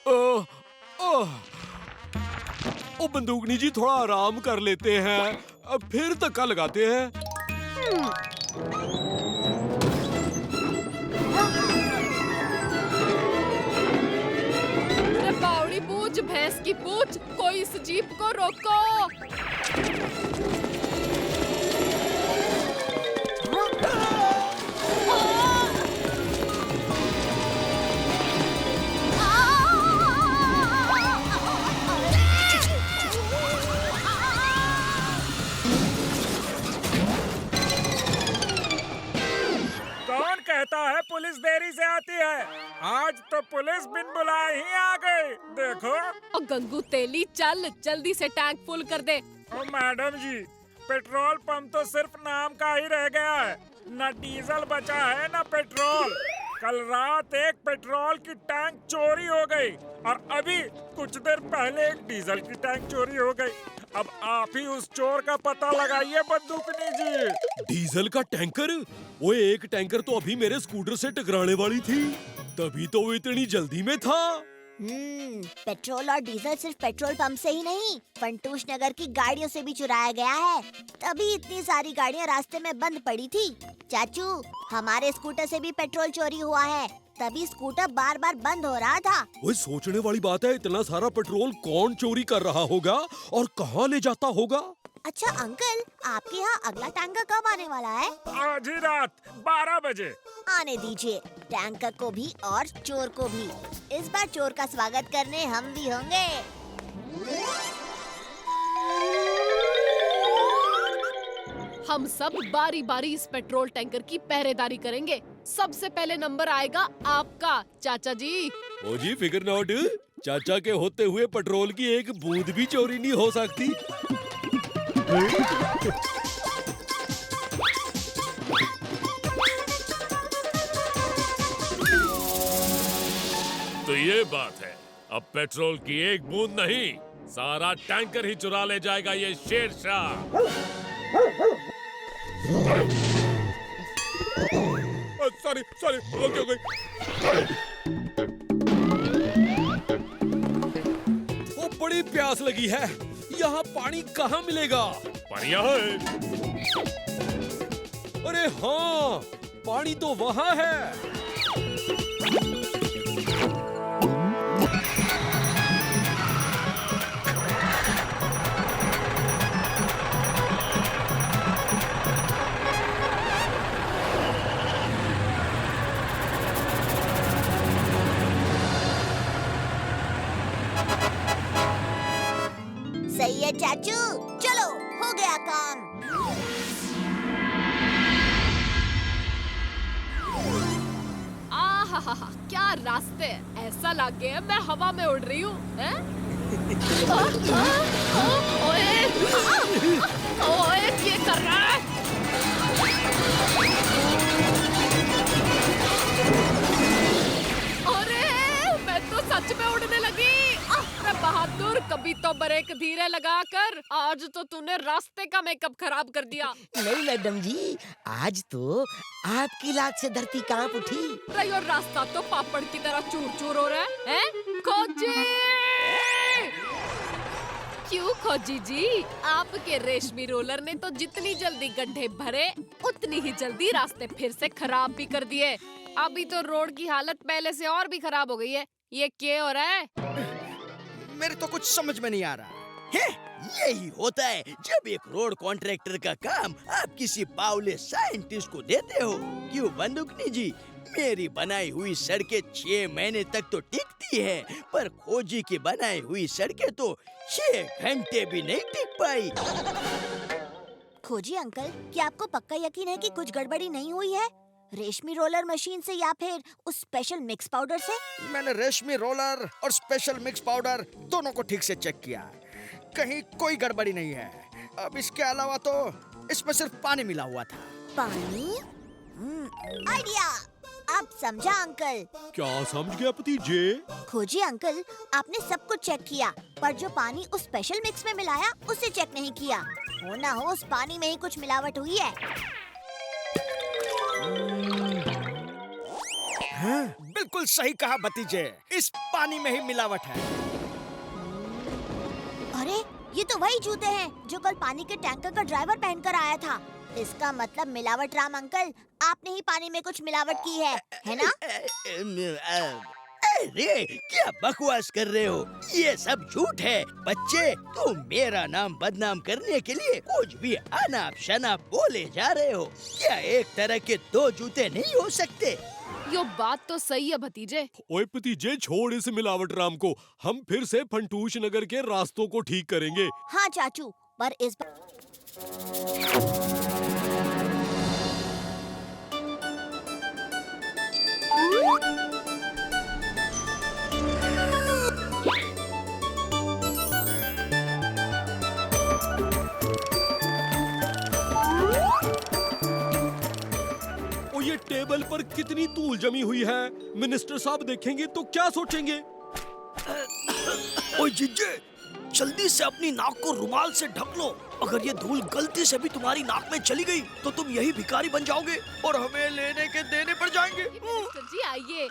ओ बंदूकनी जी, थोड़ा आराम कर लेते हैं, अब फिर धक्का लगाते हैं। अरे बावड़ी पूछ, भैंस की पूछ, कोई इस जीप को रोको। कौन कहता है पुलिस देरी से आती है? आज तो पुलिस बिन बुलाए ही आ गई। देखो। ओ गंगू तेली, चल जल्दी से टैंक फुल कर दे। ओ मैडम जी, पेट्रोल पंप तो सिर्फ नाम का ही रह गया है, न डीजल बचा है न पेट्रोल। कल रात एक पेट्रोल की टैंक चोरी हो गई और अभी कुछ देर पहले एक डीजल की टैंक चोरी हो गई। अब आप ही उस चोर का पता लगाइए बंदूकनी जी। डीजल का टैंकर? वो एक टैंकर तो अभी मेरे स्कूटर से टकराने वाली थी, तभी तो वो इतनी जल्दी में था। पेट्रोल और डीजल सिर्फ पेट्रोल पंप से ही नहीं, फंटूश नगर की गाड़ियों से भी चुराया गया है, तभी इतनी सारी गाड़ियां रास्ते में बंद पड़ी थी। चाचू, हमारे स्कूटर से भी पेट्रोल चोरी हुआ है, तभी स्कूटर बार बार बंद हो रहा था। वो सोचने वाली बात है, इतना सारा पेट्रोल कौन चोरी कर रहा होगा और कहाँ ले जाता होगा? अच्छा अंकल, आपके यहाँ अगला टैंकर कब आने वाला है? आज ही रात 12 बजे। आने दीजिए, टैंकर को भी और चोर को भी। इस बार चोर का स्वागत करने हम भी होंगे। हम सब बारी बारी इस पेट्रोल टैंकर की पहरेदारी करेंगे। सबसे पहले नंबर आएगा आपका, चाचा जी। ओ जी, फिकर नॉट, चाचा के होते हुए पेट्रोल की एक बूंद भी चोरी नहीं हो सकती। तो ये बात है, अब पेट्रोल की एक बूंद नहीं, सारा टैंकर ही चुरा ले जाएगा ये शेरशाह। सॉरी सॉरी, गलती हो गई। वो बड़ी प्यास लगी है, यहाँ पानी कहाँ मिलेगा? पानी यहाँ है। अरे हाँ, पानी तो वहाँ है। सही है चाचू, चलो हो गया काम। आहाहा, क्या रास्ते, ऐसा लगे मैं हवा में उड़ रही हूँ। ओए, ओए, ये कर रहा है। अरे, मैं तो सच में उड़ने लगी। बहादुर, कभी तो ब्रेक धीरे लगाकर, आज तो तूने रास्ते का मेकअप खराब कर दिया। नहीं मैडम जी, आज तो आपकी लात से धरती कांप उठी। रही और रास्ता तो पापड़ की तरह चूर चूर हो रहा है? खोजी! क्यों खोजी जी, आपके रेशमी रोलर ने तो जितनी जल्दी गड्ढे भरे, उतनी ही जल्दी रास्ते फिर से खराब भी कर दिए। अभी तो रोड की हालत पहले से और भी खराब हो गई है। ये क्या हो रहा है? मेरे तो कुछ समझ में नहीं आ रहा है। यही होता है जब एक रोड कॉन्ट्रैक्टर का काम आप किसी बावले साइंटिस्ट को देते हो। क्यों बंदूकनी जी, मेरी बनाई हुई सड़कें 6 महीने तक तो टिकती है, पर खोजी की बनाई हुई सड़कें तो 6 घंटे भी नहीं टिक पाई। खोजी अंकल, क्या आपको पक्का यकीन है कि कुछ गड़बड़ी नहीं हुई है? रेशमी रोलर मशीन से या फिर उस स्पेशल मिक्स पाउडर से? मैंने रेशमी रोलर और स्पेशल मिक्स पाउडर दोनों को ठीक से चेक किया, कहीं कोई गड़बड़ी नहीं है। अब इसके अलावा तो इसमें सिर्फ पानी मिला हुआ था। पानी? आइडिया, अब समझा अंकल। क्या समझ गया भतीजे? खोजी अंकल, आपने सब कुछ चेक किया, पर जो पानी उस स्पेशल मिक्स में मिलाया उसे चेक नहीं किया। हो ना हो उस पानी में ही कुछ मिलावट हुई है। हाँ, बिल्कुल बिल्कुल सही कहा भतीजे, इस पानी में ही मिलावट है। अरे ये तो वही जूते हैं जो कल पानी के टैंकर का ड्राइवर पहनकर आया था। इसका मतलब मिलावट राम अंकल, आपने ही पानी में कुछ मिलावट की है ना? अरे क्या बकवास कर रहे हो, ये सब झूठ है। बच्चे, तुम मेरा नाम बदनाम करने के लिए कुछ भी अनाप शनाप बोले जा रहे हो। क्या एक तरह के दो जूते नहीं हो सकते? यो बात तो सही है भतीजे। ओए भतीजे, छोड़ इस मिलावट राम को। हम फिर से फंटूश नगर के रास्तों को ठीक करेंगे। हाँ चाचू, पर इस बार ओ ये टेबल पर कितनी धूल जमी हुई है। मिनिस्टर साहब देखेंगे तो क्या सोचेंगे? ओए जीजे, जल्दी से अपनी नाक को रुमाल से ढक लो। अगर ये धूल गलती से भी तुम्हारी नाक में चली गई तो तुम यही भिखारी बन जाओगे और हमें लेने के देने पड़ जाएंगे। मिनिस्टर जी आइए,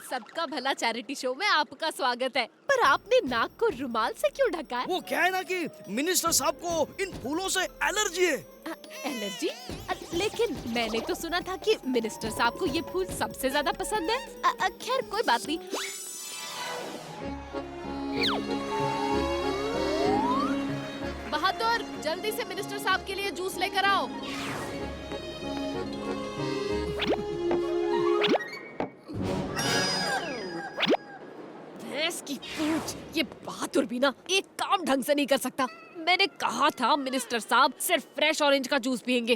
सबका भला चैरिटी शो में आपका स्वागत है। पर आपने नाक को रुमाल से क्यों ढका है? वो क्या है ना कि मिनिस्टर साहब को इन फूलों से एलर्जी है। एलर्जी? लेकिन मैंने तो सुना था कि मिनिस्टर साहब को ये फूल सबसे ज्यादा पसंद है। खैर कोई बात नहीं। बहादुर, जल्दी से मिनिस्टर साहब के लिए जूस लेकर आओ। भैंस की पूंछ, ये बहादुर भी ना एक काम ढंग से नहीं कर सकता। मैंने कहा था मिनिस्टर साहब सिर्फ फ्रेश ऑरेंज का जूस पियेंगे।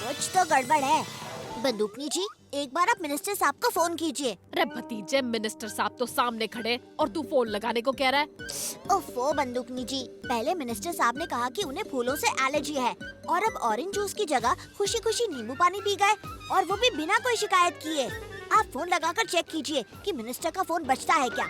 कुछ तो गड़बड़ है। बंदूकनी जी, एक बार आप मिनिस्टर साहब को फोन कीजिए। अरे भतीजे, मिनिस्टर साहब तो सामने खड़े और तू फोन लगाने को कह रहा है। ओफो बंदूकनी जी, पहले मिनिस्टर साहब ने कहा कि उन्हें फूलों से एलर्जी है और अब ऑरेंज जूस की जगह खुशी खुशी नींबू पानी पी गए, और वो भी बिना कोई शिकायत किए। आप फोन लगाकर चेक कीजिए कि मिनिस्टर का फोन बजता है क्या।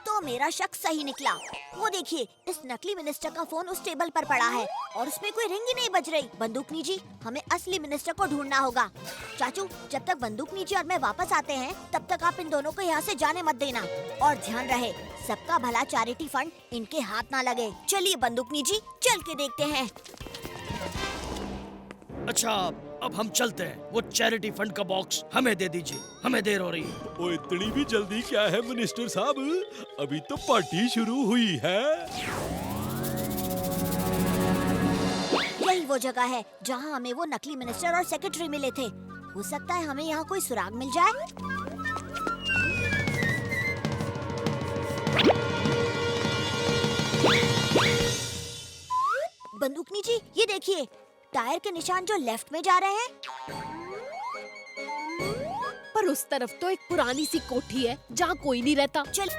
तो मेरा शक सही निकला। वो देखिए, इस नकली मिनिस्टर का फोन उस टेबल पर पड़ा है और उसमें कोई रिंग ही नहीं बज रही। बंदूकनी जी, हमें असली मिनिस्टर को ढूंढना होगा। चाचू, जब तक बंदूकनी जी और मैं वापस आते हैं तब तक आप इन दोनों को यहाँ से जाने मत देना। और ध्यान रहे, सबका भला चैरिटी फंड इनके हाथ ना लगे। चलिए बंदूकनी जी, चल के देखते हैं। अच्छा, अब हम चलते हैं। वो चैरिटी फंड का बॉक्स हमें दे दीजिए, हमें देर हो रही है। ओ इतनी भी जल्दी क्या है मिनिस्टर साहब, अभी तो पार्टी शुरू हुई है। यही वो जगह है जहाँ हमें वो नकली मिनिस्टर और सेक्रेटरी मिले थे। हो सकता है हमें यहाँ कोई सुराग मिल जाए। बंदूकनी जी, ये देखिए, टायर के निशान जो लेफ्ट में जा रहे हैं। पर उस तरफ तो एक पुरानी सी कोठी है जहाँ कोई नहीं रहता। चल,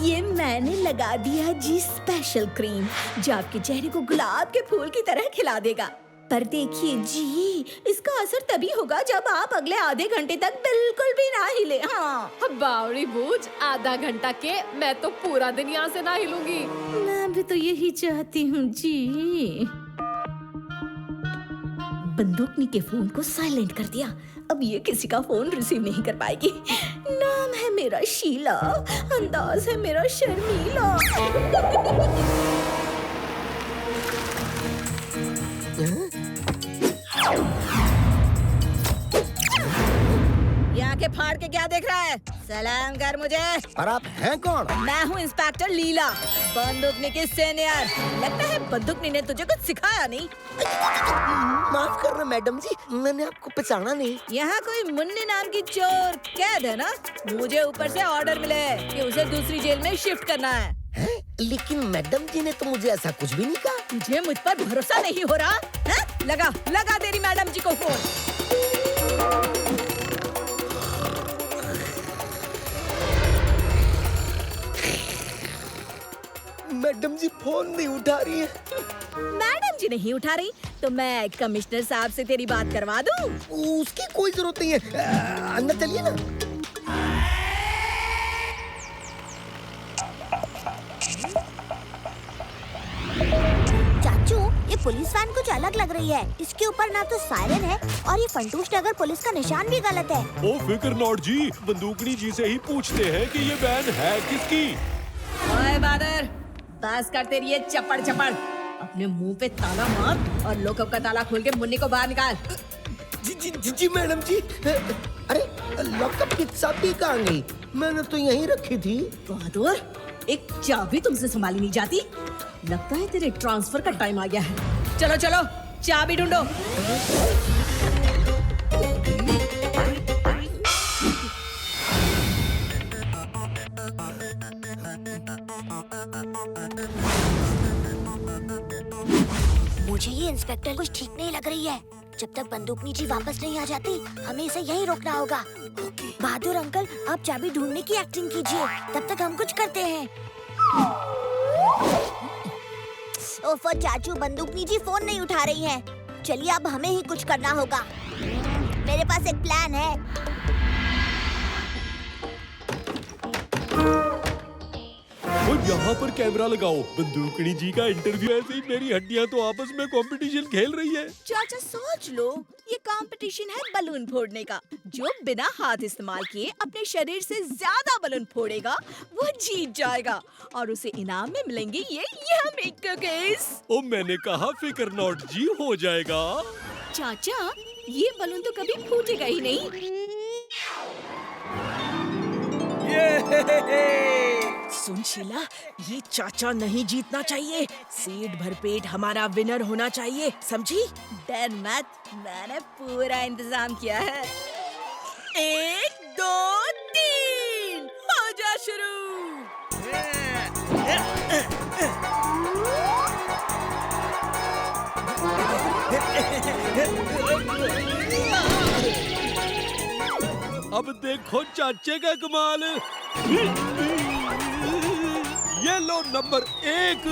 ये मैंने लगा दिया जी स्पेशल क्रीम, जो आपके चेहरे को गुलाब के फूल की तरह खिला देगा। पर देखिए जी, इसका असर तभी होगा जब आप अगले आधे घंटे तक बिल्कुल भी ना हिले। हाँ, बावड़ी बूझ, आधा घंटा के मैं तो पूरा दिन यहाँ से ना हिलूंगी। मैं भी तो यही चाहती हूँ जी। बंदूकनी के फोन को साइलेंट कर दिया। अब ये किसी का फोन रिसीव नहीं कर पाएगी। नाम है मेरा शीला, अंदाज है मेरा शर्मीला। यहाँ के फाड़ के क्या देख रहा है? सलाम कर मुझे। और आप हैं कौन? मैं हूँ इंस्पेक्टर लीला, बंदूकनी की सीनियर। लगता है बंदूकनी ने तुझे कुछ सिखाया नहीं। माफ करना मैडम जी, मैंने आपको पहचाना नहीं। यहाँ कोई मुन्नी नाम की चोर कैद है ना? मुझे ऊपर से ऑर्डर मिले कि उसे दूसरी जेल में शिफ्ट करना है। लेकिन मैडम जी ने तो मुझे ऐसा कुछ भी नहीं कहा। तुझे मुझ पर भरोसा नहीं हो रहा है? लगा तेरी मैडम जी को फोन। मैडम जी फोन नहीं उठा रही है। मैडम जी नहीं उठा रही तो मैं कमिश्नर साहब से तेरी बात करवा दूं। उसकी कोई जरूरत नहीं है, अंदर चलिए ना। पुलिस वैन कुछ अलग लग रही है। इसके ऊपर ना तो सायरन है और ये फंटूश नगर पुलिस का निशान भी गलत है। ओ फिकर नॉट जी, बंदूकनी जी से ही पूछते हैं कि ये वैन है किसकी। ओए बादर, बस कर तेरी ये चपड़ चपड़। अपने मुंह पे ताला मार और लॉकअप का ताला खोल के मुन्नी को बाहर निकाल। जी मैडम जी। अरे लॉकअप की चाबी कहाँ गई? मैंने तो यहीं रखी थी। बहादुर, एक चाबी तुमसे संभाली नहीं जाती। लगता है तेरे ट्रांसफर का टाइम आ गया है। चलो चलो, चाबी ढूंढो। मुझे ये इंस्पेक्टर कुछ ठीक नहीं लग रही है। जब तक बंदूकनी जी वापस नहीं आ जाती, हमें इसे यहीं रोकना होगा। बहादुर अंकल, आप चाबी ढूंढने की एक्टिंग कीजिए, तब तक हम कुछ करते हैं। ओफो चाचू, बंदूकनी जी फोन नहीं उठा रही हैं। चलिए अब हमें ही कुछ करना होगा। मेरे पास एक प्लान है। और यहाँ पर कैमरा लगाओ। बंदूकनी जी का इंटरव्यू। ऐसे ही मेरी हड्डियाँ तो आपस में कंपटीशन खेल रही है। चाचा सोच लो, ये कंपटीशन है बलून फोड़ने का। जो बिना हाथ इस्तेमाल किए अपने शरीर से ज्यादा बलून फोड़ेगा वो जीत जाएगा और उसे इनाम में मिलेंगे ये यम्मी कुकीज। ओ मैंने कहा फिकर नॉट जी, हो जाएगा। चाचा, ये बलून तो कभी फूटेगा ही नहीं। सुन शीला, ये चाचा नहीं जीतना चाहिए। सीट भरपेट हमारा विनर होना चाहिए, समझी? डर मत, मैंने पूरा इंतजाम किया है। 1 2 3, हो जा शुरू। अब देखो चाचे का कमाल। ये लो नंबर 1।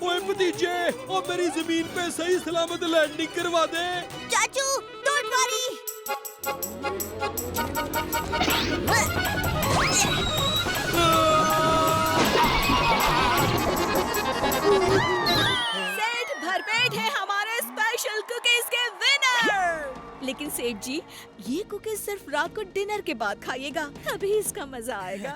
ओए भतीजे, ओ मेरी जमीन पे सही सलामत लैंडिंग करवा दे। चाचू, डोंट वरी। सेठ भरपेट है हमारे स्पेशल कुकीज के विनर। लेकिन सेठ जी, ये कुकीज सिर्फ रात को डिनर के बाद खाइएगा, तभी इसका मजा आएगा।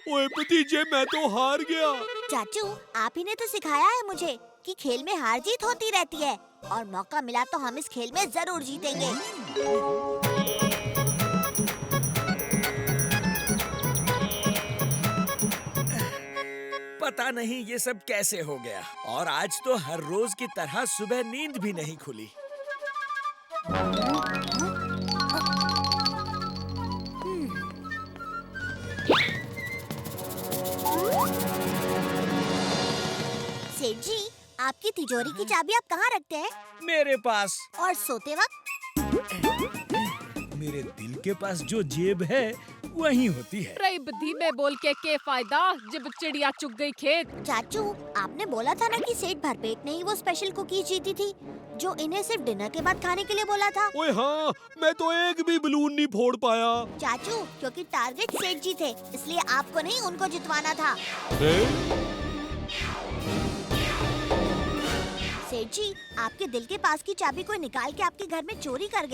ओए भतीजे, मैं तो हार गया। चाचू, आप ही ने तो सिखाया है मुझे कि खेल में हार जीत होती रहती है और मौका मिला तो हम इस खेल में जरूर जीतेंगे। पता नहीं ये सब कैसे हो गया, और आज तो हर रोज की तरह सुबह नींद भी नहीं खुली। सेठ जी, आपकी तिजोरी की चाबी आप कहाँ रखते हैं? मेरे पास। और सोते वक्त? मेरे दिल के पास जो जेब है वहीं होती है। रही धीमे बोल के फायदा जब चिड़िया चुग गई खेत। चाचू, आपने बोला था ना कि सेठ भरपेट ने ही वो स्पेशल कुकीज जीती थी जो इन्हें सिर्फ डिनर के बाद खाने के लिए बोला था। ओए हाँ, मैं तो एक भी बलून नहीं फोड़ पाया। चाचू, क्योंकि टारगेट सेठ जी थे, इसलिए आपको नहीं उनको जितवाना था। सेठ जी, आपके दिल के पास की चाबी कोई निकाल के आपके घर में चोरी कर गया।